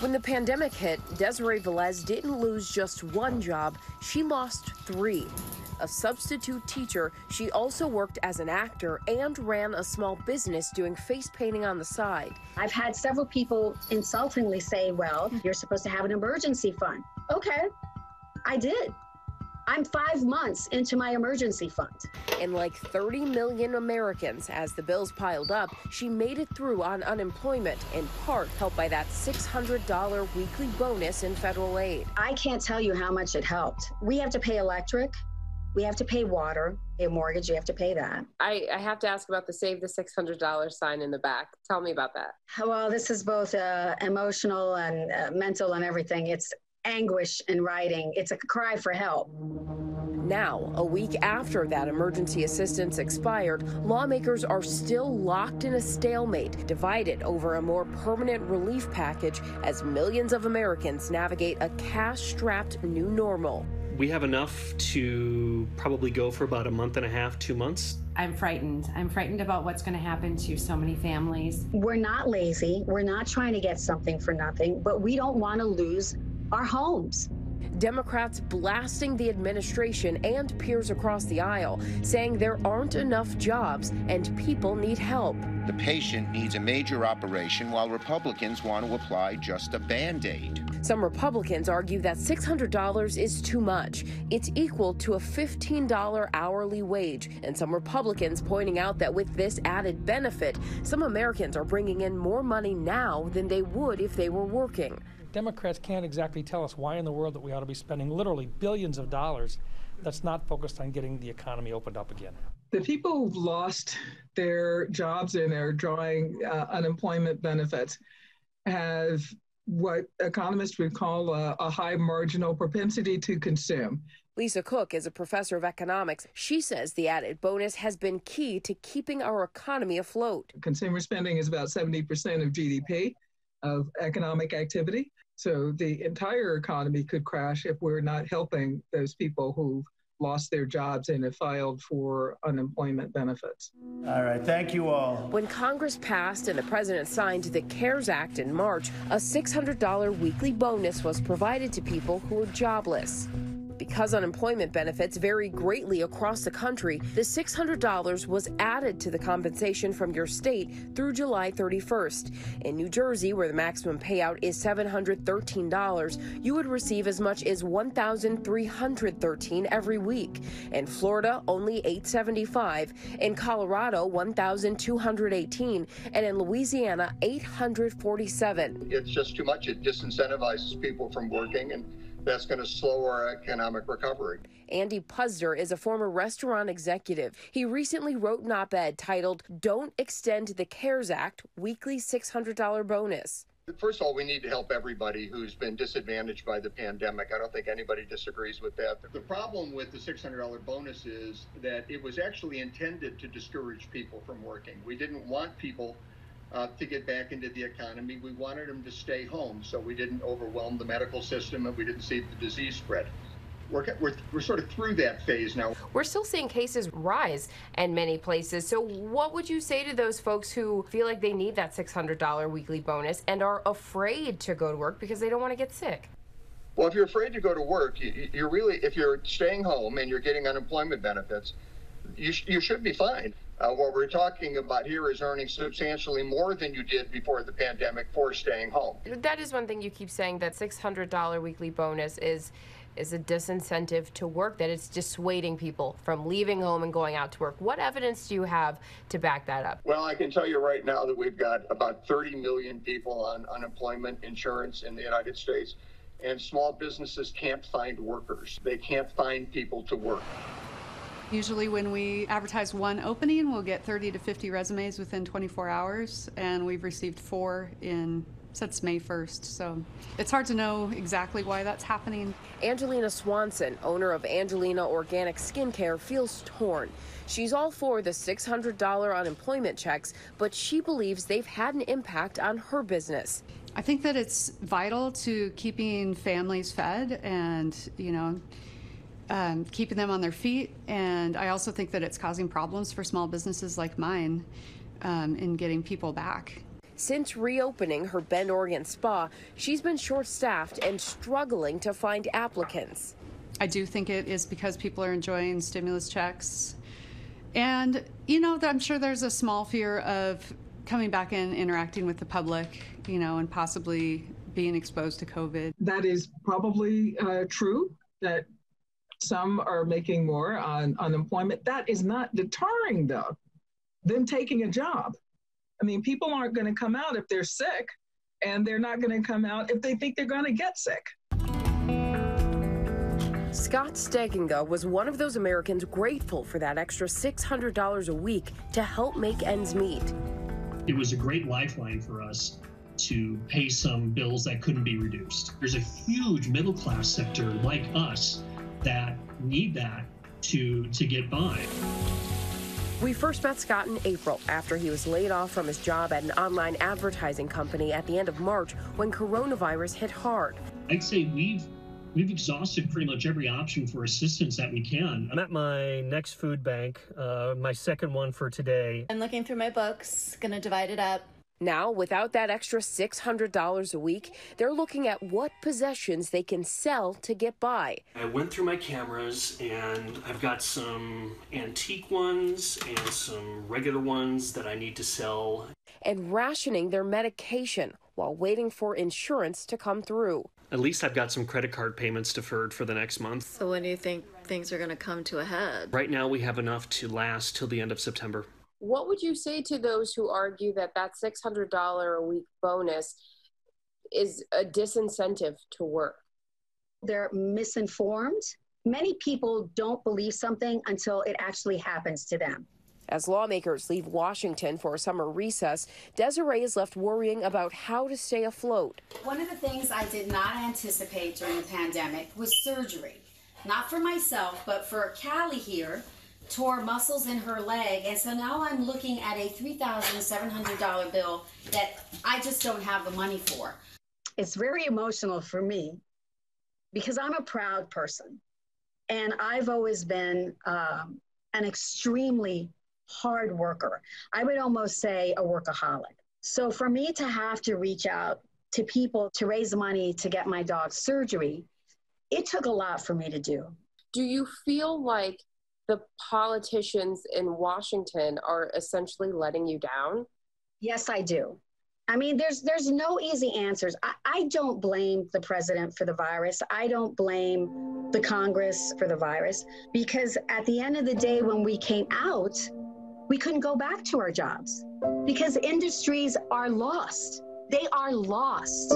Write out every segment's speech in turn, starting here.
When the pandemic hit, Desiree Velez didn't lose just one job, she lost 3. A substitute teacher, she also worked as an actor and ran a small business doing face painting on the side. I've had several people insultingly say, well, you're supposed to have an emergency fund. Okay, I did. I'm 5 months into my emergency fund. And like 30 million Americans, as the bills piled up, she made it through on unemployment, in part helped by that $600 weekly bonus in federal aid. I can't tell you how much it helped. We have to pay electric, we have to pay water, a mortgage, you have to pay that. I have to ask about the Save the $600 sign in the back. Tell me about that. Well, this is both emotional and mental and everything. It's anguish in writing. It's a cry for help. Now, a week after that emergency assistance expired, lawmakers are still locked in a stalemate, divided over a more permanent relief package as millions of Americans navigate a cash-strapped new normal. We have enough to probably go for about a month and a half, 2 months. I'm frightened. I'm frightened about what's going to happen to so many families. We're not lazy. We're not trying to get something for nothing, but we don't want to lose our homes. Democrats blasting the administration and peers across the aisle, saying there aren't enough jobs and people need help. The patient needs a major operation, while Republicans want to apply just a Band-Aid. Some Republicans argue that $600 is too much. It's equal to a $15 hourly wage. And some Republicans pointing out that with this added benefit, some Americans are bringing in more money now than they would if they were working. Democrats can't exactly tell us why in the world that we ought to be spending literally billions of dollars that's not focused on getting the economy opened up again. The people who've lost their jobs and are drawing unemployment benefits have what economists would call a high marginal propensity to consume. Lisa Cook is a professor of economics. She says the added bonus has been key to keeping our economy afloat. Consumer spending is about 70% of GDP, of economic activity. So the entire economy could crash if we're not helping those people who've lost their jobs and have filed for unemployment benefits. All right, thank you all. When Congress passed and the president signed the CARES Act in March, a $600 weekly bonus was provided to people who were jobless. Because unemployment benefits vary greatly across the country, the $600 was added to the compensation from your state through July 31st. In New Jersey, where the maximum payout is $713, you would receive as much as $1,313 every week. In Florida, only $875. In Colorado, $1,218. And in Louisiana, $847. It's just too much. It disincentivizes people from working, and that's going to slow our economic recovery. Andy Puzder is a former restaurant executive. He recently wrote an op-ed titled, "Don't Extend the CARES Act Weekly $600 Bonus." First of all, we need to help everybody who's been disadvantaged by the pandemic. I don't think anybody disagrees with that. The problem with the $600 bonus is that it was actually intended to discourage people from working. We didn't want people to get back into the economy. We wanted them to stay home so we didn't overwhelm the medical system and we didn't see the disease spread. We're sort of through that phase now. We're still seeing cases rise in many places. So what would you say to those folks who feel like they need that $600 weekly bonus and are afraid to go to work because they don't want to get sick? Well, if you're afraid to go to work, you're really, if you're staying home and you're getting unemployment benefits, you should be fine. What we're talking about here is earning substantially more than you did before the pandemic for staying home. That is one thing you keep saying, that $600 weekly bonus is a disincentive to work, that it's dissuading people from leaving home and going out to work. What evidence do you have to back that up? Well, I can tell you right now that we've got about 30 million people on unemployment insurance in the United States, and small businesses can't find workers. They can't find people to work. Usually when we advertise one opening, we'll get 30 to 50 resumes within 24 hours, and we've received 4 since May 1st, so it's hard to know exactly why that's happening. Angelina Swanson, owner of Angelina Organic Skincare, feels torn. She's all for the $600 unemployment checks, but she believes they've had an impact on her business. I think that it's vital to keeping families fed and, keeping them on their feet. And I also think that it's causing problems for small businesses like mine in getting people back. Since reopening her Bend, Oregon spa, she's been short-staffed and struggling to find applicants. I do think it is because people are enjoying stimulus checks. And, you know, I'm sure there's a small fear of coming back and interacting with the public, you know, and possibly being exposed to COVID. That is probably true, that some are making more on unemployment. That is not deterring, though, them taking a job. I mean, people aren't going to come out if they're sick, and they're not going to come out if they think they're going to get sick. Scott Stegenga was one of those Americans grateful for that extra $600 a week to help make ends meet. It was a great lifeline for us to pay some bills that couldn't be reduced. There's a huge middle class sector like us that need that to get by. We first met Scott in April after he was laid off from his job at an online advertising company at the end of March when coronavirus hit hard. I'd say we've exhausted pretty much every option for assistance that we can. I'm at my next food bank, my second one for today. I'm looking through my books, gonna divide it up. Now, without that extra $600 a week, they're looking at what possessions they can sell to get by. I went through my cameras and I've got some antique ones and some regular ones that I need to sell. And rationing their medication while waiting for insurance to come through. At least I've got some credit card payments deferred for the next month. So when do you think things are gonna come to a head? Right now we have enough to last till the end of September. What would you say to those who argue that that $600 a week bonus is a disincentive to work? They're misinformed. Many people don't believe something until it actually happens to them. As lawmakers leave Washington for a summer recess, Desiree is left worrying about how to stay afloat. One of the things I did not anticipate during the pandemic was surgery. Not for myself, but for Callie here, tore muscles in her leg, and so now I'm looking at a $3,700 bill that I just don't have the money for. It's very emotional for me because I'm a proud person, and I've always been an extremely hard worker. I would almost say a workaholic. So for me to have to reach out to people to raise money to get my dog surgery, it took a lot for me to do. Do you feel like the politicians in Washington are essentially letting you down? Yes, I do. I mean, there's no easy answers. I don't blame the president for the virus. I don't blame the Congress for the virus, because at the end of the day, when we came out, we couldn't go back to our jobs because industries are lost. They are lost.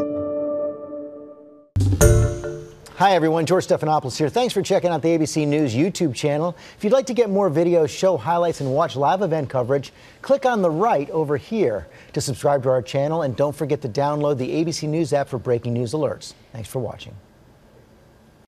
Hi everyone, George Stephanopoulos here. Thanks for checking out the ABC News YouTube channel. If you'd like to get more videos, show highlights, and watch live event coverage, click on the right over here to subscribe to our channel, and don't forget to download the ABC News app for breaking news alerts. Thanks for watching.